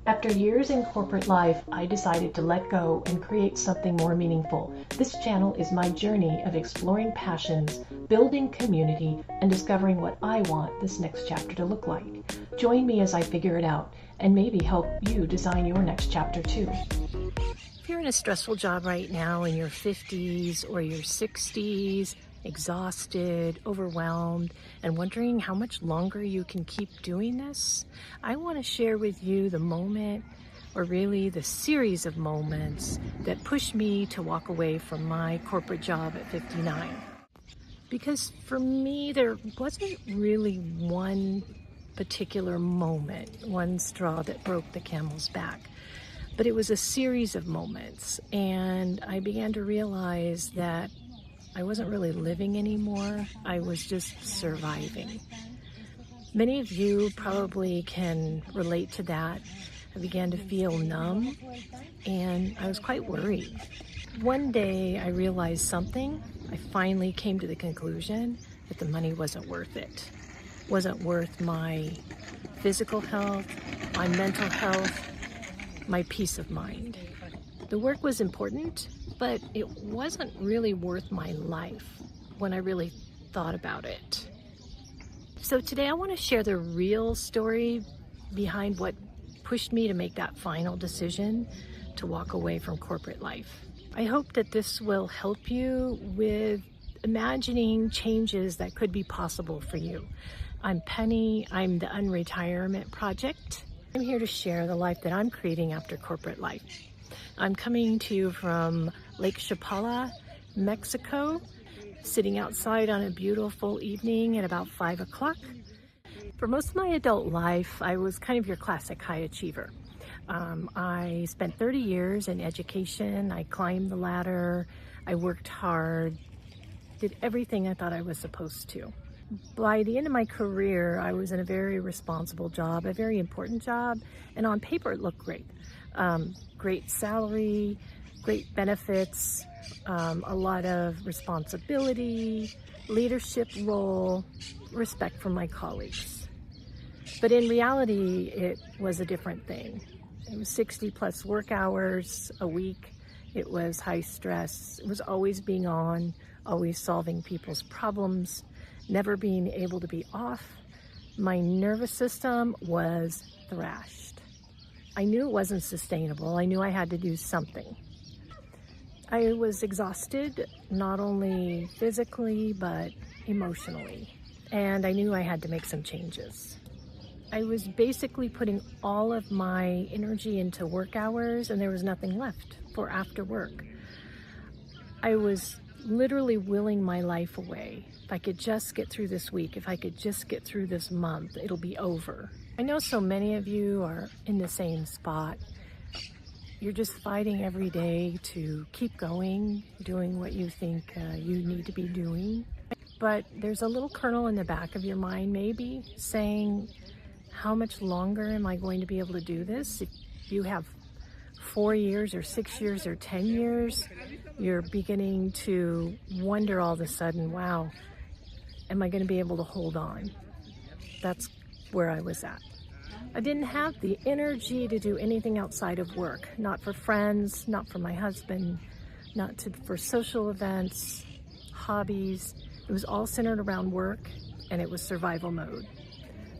After years in corporate life, I decided to let go and create something more meaningful. This channel is my journey of exploring passions, building community, and discovering what I want this next chapter to look like. Join me as I figure it out and maybe help you design your next chapter too. If you're in a stressful job right now in your 50s or your 60s, exhausted, overwhelmed, and wondering how much longer you can keep doing this, I want to share with you the moment, or really the series of moments, that pushed me to walk away from my corporate job at 59. Because for me, there wasn't really one particular moment, one straw that broke the camel's back. But it was a series of moments, and I began to realize that I wasn't really living anymore. I was just surviving. Many of you probably can relate to that. I began to feel numb, and I was quite worried. One day I realized something. I finally came to the conclusion that the money wasn't worth it. Wasn't worth my physical health, my mental health, my peace of mind. The work was important, but it wasn't really worth my life when I really thought about it. So today I want to share the real story behind what pushed me to make that final decision to walk away from corporate life. I hope that this will help you with imagining changes that could be possible for you. I'm Penny. I'm the Unretirement Project. I'm here to share the life that I'm creating after corporate life. I'm coming to you from Lake Chapala, Mexico, sitting outside on a beautiful evening at about 5 o'clock. For most of my adult life, I was kind of your classic high achiever. I spent 30 years in education. I climbed the ladder. I worked hard, did everything I thought I was supposed to. By the end of my career, I was in a very responsible job, a very important job, and on paper it looked great. Great salary, great benefits, a lot of responsibility, leadership role, respect from my colleagues. But in reality, it was a different thing. It was 60 plus work hours a week. It was high stress. It was always being on, always solving people's problems, never being able to be off. My nervous system was thrashed. I knew it wasn't sustainable. I knew I had to do something. I was exhausted, not only physically, but emotionally. And I knew I had to make some changes. I was basically putting all of my energy into work hours, and there was nothing left for after work. I was literally willing my life away. If I could just get through this week, if I could just get through this month, it'll be over. I know so many of you are in the same spot. You're just fighting every day to keep going, doing what you think you need to be doing. But there's a little kernel in the back of your mind maybe saying, how much longer am I going to be able to do this? If you have 4 years or 6 years or 10 years, you're beginning to wonder all of a sudden, wow, am I going to be able to hold on? That's where I was at. I didn't have the energy to do anything outside of work, not for friends, not for my husband, for social events, hobbies. It was all centered around work, and it was survival mode.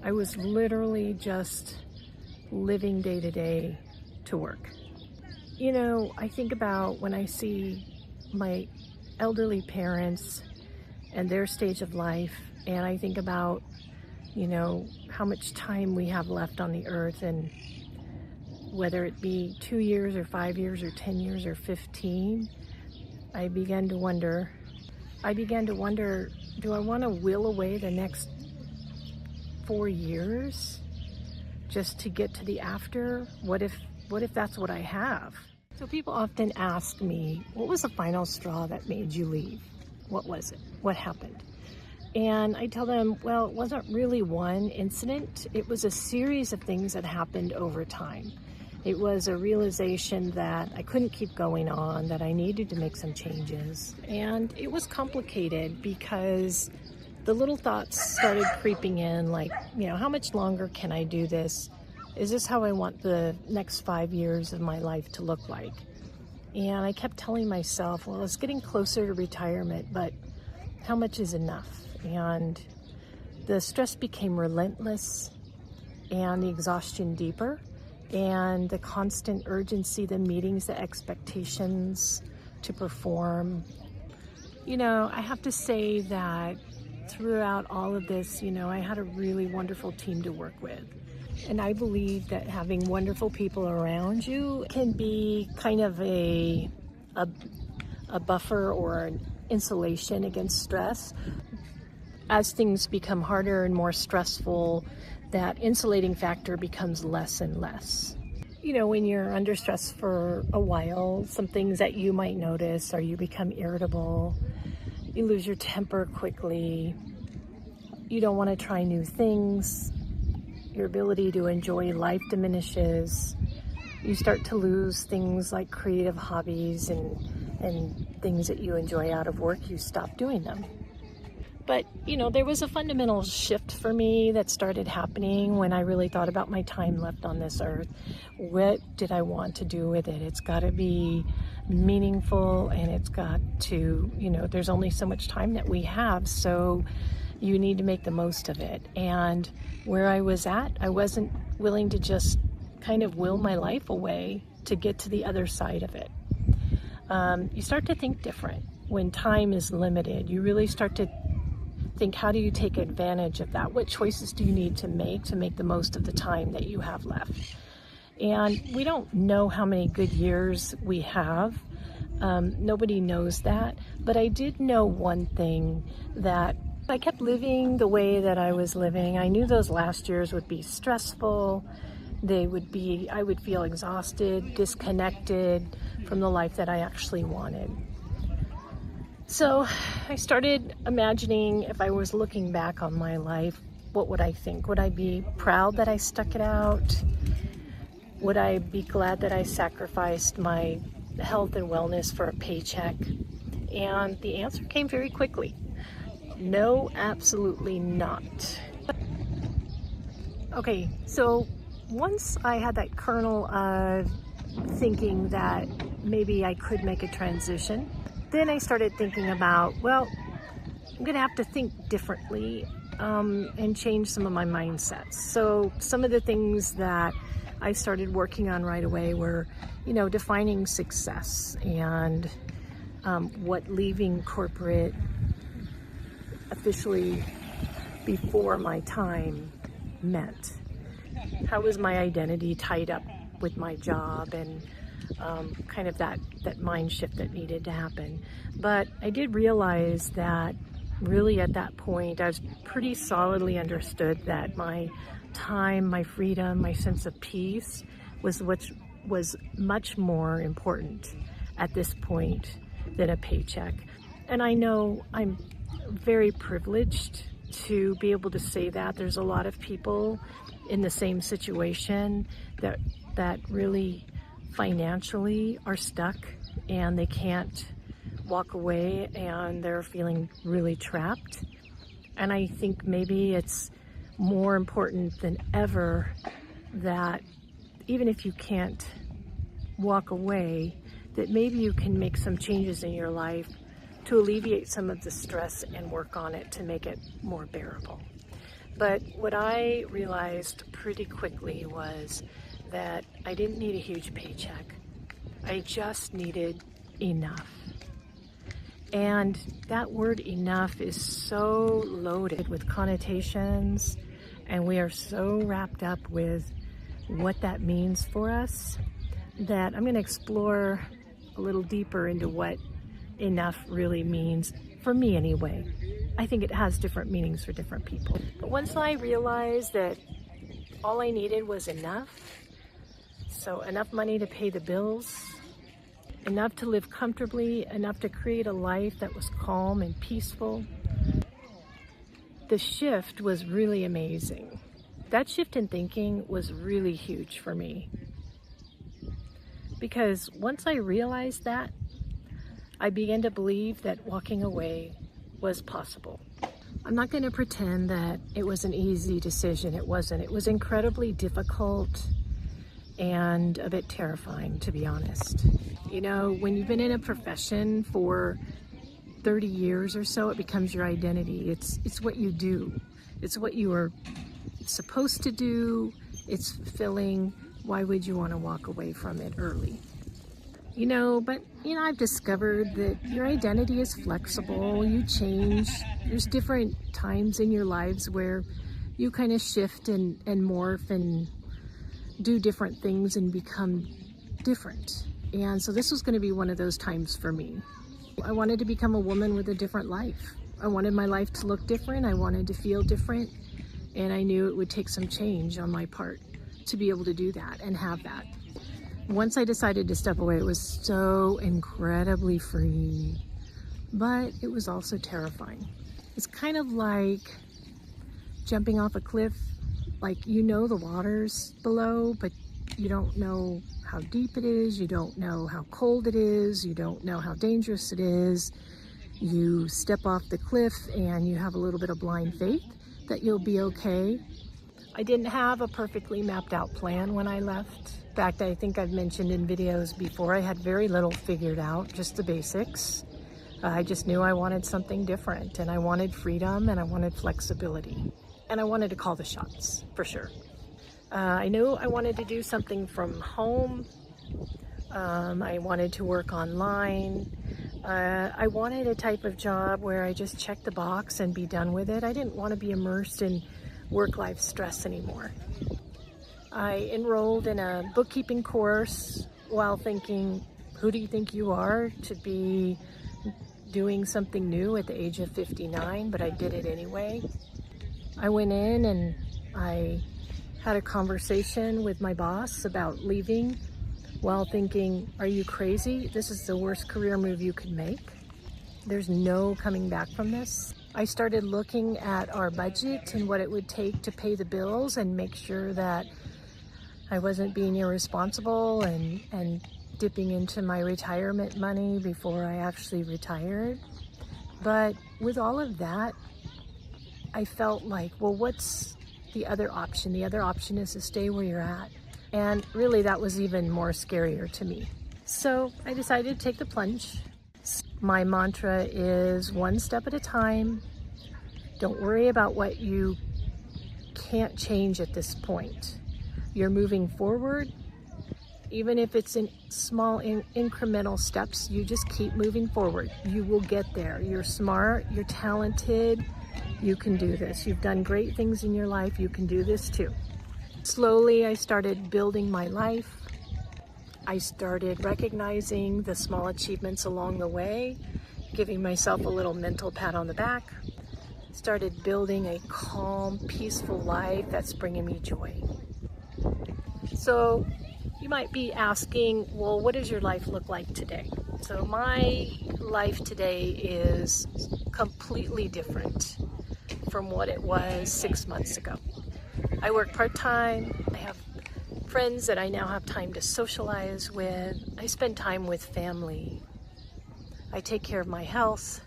I was literally just living day to day to work. You know, I think about when I see my elderly parents and their stage of life, and I think about, you know, how much time we have left on the earth, and whether it be 2 years or 5 years or 10 years or 15, I began to wonder, do I want to will away the next 4 years just to get to the after? What if that's what I have? So people often ask me, what was the final straw that made you leave? What was it? What happened? And I tell them, well, it wasn't really one incident. It was a series of things that happened over time. It was a realization that I couldn't keep going on, that I needed to make some changes. And it was complicated because the little thoughts started creeping in, like, you know, how much longer can I do this? Is this how I want the next 5 years of my life to look like? And I kept telling myself, well, it's getting closer to retirement, but how much is enough? And the stress became relentless and the exhaustion deeper, and the constant urgency, the meetings, the expectations to perform. I have to say that throughout all of this, I had a really wonderful team to work with. And I believe that having wonderful people around you can be kind of a buffer or an insulation against stress. As things become harder and more stressful, that insulating factor becomes less and less. When you're under stress for a while, some things that you might notice are you become irritable, you lose your temper quickly, you don't want to try new things, your ability to enjoy life diminishes, you start to lose things like creative hobbies and things that you enjoy out of work, you stop doing them. But, there was a fundamental shift for me that started happening when I really thought about my time left on this earth. What did I want to do with it? It's got to be meaningful, and it's got to, there's only so much time that we have, so you need to make the most of it. And where I was at, I wasn't willing to just kind of will my life away to get to the other side of it. You start to think different when time is limited. You really start to think, how do you take advantage of that? What choices do you need to make the most of the time that you have left? And we don't know how many good years we have. Nobody knows that. But I did know one thing, that I kept living the way that I was living. I knew those last years would be stressful. I would feel exhausted, disconnected from the life that I actually wanted. So I started imagining, if I was looking back on my life, what would I think? Would I be proud that I stuck it out? Would I be glad that I sacrificed my health and wellness for a paycheck? And the answer came very quickly. No, absolutely not. Okay, so once I had that kernel of thinking that maybe I could make a transition, then I started thinking about, well, I'm going to have to think differently and change some of my mindsets. So some of the things that I started working on right away were, defining success and what leaving corporate officially before my time meant. How was my identity tied up with my job, and kind of that mind shift that needed to happen. But I did realize that really at that point I was pretty solidly understood that my time, my freedom, my sense of peace was much more important at this point than a paycheck. And I know I'm very privileged to be able to say that. There's a lot of people in the same situation that really financially are stuck and they can't walk away and they're feeling really trapped. And I think maybe it's more important than ever that even if you can't walk away, that maybe you can make some changes in your life to alleviate some of the stress and work on it to make it more bearable. But what I realized pretty quickly was that I didn't need a huge paycheck. I just needed enough. And that word enough is so loaded with connotations, and we are so wrapped up with what that means for us that I'm going to explore a little deeper into what enough really means, for me anyway. I think it has different meanings for different people. But once I realized that all I needed was enough, so enough money to pay the bills, enough to live comfortably, enough to create a life that was calm and peaceful, the shift was really amazing. That shift in thinking was really huge for me. Because once I realized that, I began to believe that walking away was possible. I'm not going to pretend that it was an easy decision. It wasn't. It was incredibly difficult and a bit terrifying, to be honest. You know, when you've been in a profession for 30 years or so, it becomes your identity. It's what you do. It's what you are supposed to do. It's fulfilling. Why would you want to walk away from it early? But I've discovered that your identity is flexible. You change. There's different times in your lives where you kind of shift and morph and do different things and become different. And so this was going to be one of those times for me. I wanted to become a woman with a different life. I wanted my life to look different. I wanted to feel different. And I knew it would take some change on my part to be able to do that and have that. Once I decided to step away, it was so incredibly freeing, but it was also terrifying. It's kind of like jumping off a cliff, like the water's below, but you don't know how deep it is, you don't know how cold it is, you don't know how dangerous it is. You step off the cliff and you have a little bit of blind faith that you'll be okay. I didn't have a perfectly mapped out plan when I left. In fact, I think I've mentioned in videos before, I had very little figured out, just the basics. I just knew I wanted something different, and I wanted freedom, and I wanted flexibility, and I wanted to call the shots, for sure. I knew I wanted to do something from home. I wanted to work online. I wanted a type of job where I just checked the box and be done with it. I didn't want to be immersed in work-life stress anymore. I enrolled in a bookkeeping course while thinking, who do you think you are to be doing something new at the age of 59? But I did it anyway. I went in and I had a conversation with my boss about leaving while thinking, are you crazy? This is the worst career move you could make. There's no coming back from this. I started looking at our budget and what it would take to pay the bills and make sure that I wasn't being irresponsible and dipping into my retirement money before I actually retired. But with all of that, I felt like, well, what's the other option? The other option is to stay where you're at. And really, that was even more scarier to me. So I decided to take the plunge. My mantra is one step at a time. Don't worry about what you can't change at this point. You're moving forward. Even if it's in small incremental steps, you just keep moving forward. You will get there. You're smart, you're talented, you can do this. You've done great things in your life, you can do this too. Slowly, I started building my life. I started recognizing the small achievements along the way, giving myself a little mental pat on the back. Started building a calm, peaceful life that's bringing me joy. So you might be asking, well, what does your life look like today? So my life today is completely different from what it was 6 months ago. I work part-time. I have friends that I now have time to socialize with. I spend time with family. I take care of my health.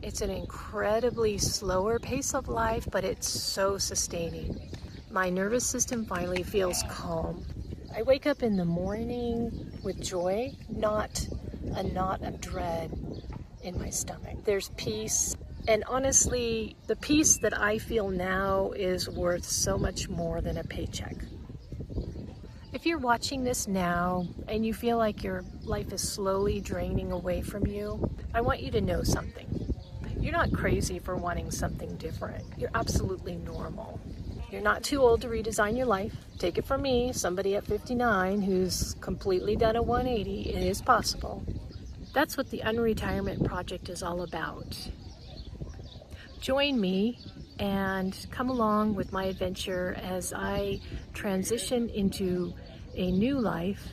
It's an incredibly slower pace of life, but it's so sustaining. My nervous system finally feels calm. I wake up in the morning with joy, not a knot of dread in my stomach. There's peace. And honestly, the peace that I feel now is worth so much more than a paycheck. If you're watching this now and you feel like your life is slowly draining away from you, I want you to know something. You're not crazy for wanting something different. You're absolutely normal. You're not too old to redesign your life. Take it from me, somebody at 59 who's completely done a 180. It is possible. That's what the Unretirement Project is all about. Join me and come along with my adventure as I transition into a new life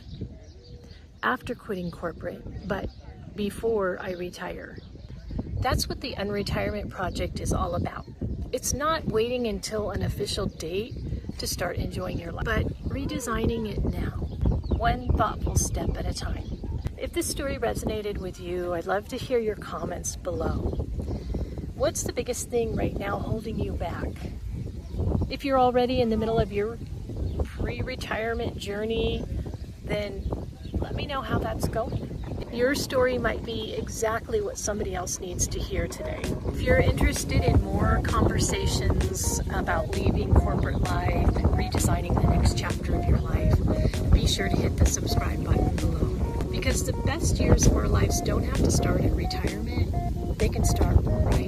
after quitting corporate, but before I retire. That's what the Unretirement Project is all about. It's not waiting until an official date to start enjoying your life, but redesigning it now, one thoughtful step at a time. If this story resonated with you, I'd love to hear your comments below. What's the biggest thing right now holding you back? If you're already in the middle of your pre-retirement journey, then let me know how that's going. Your story might be exactly what somebody else needs to hear today. If you're interested in more conversations about leaving corporate life and redesigning the next chapter of your life, be sure to hit the subscribe button below. Because the best years of our lives don't have to start in retirement, they can start right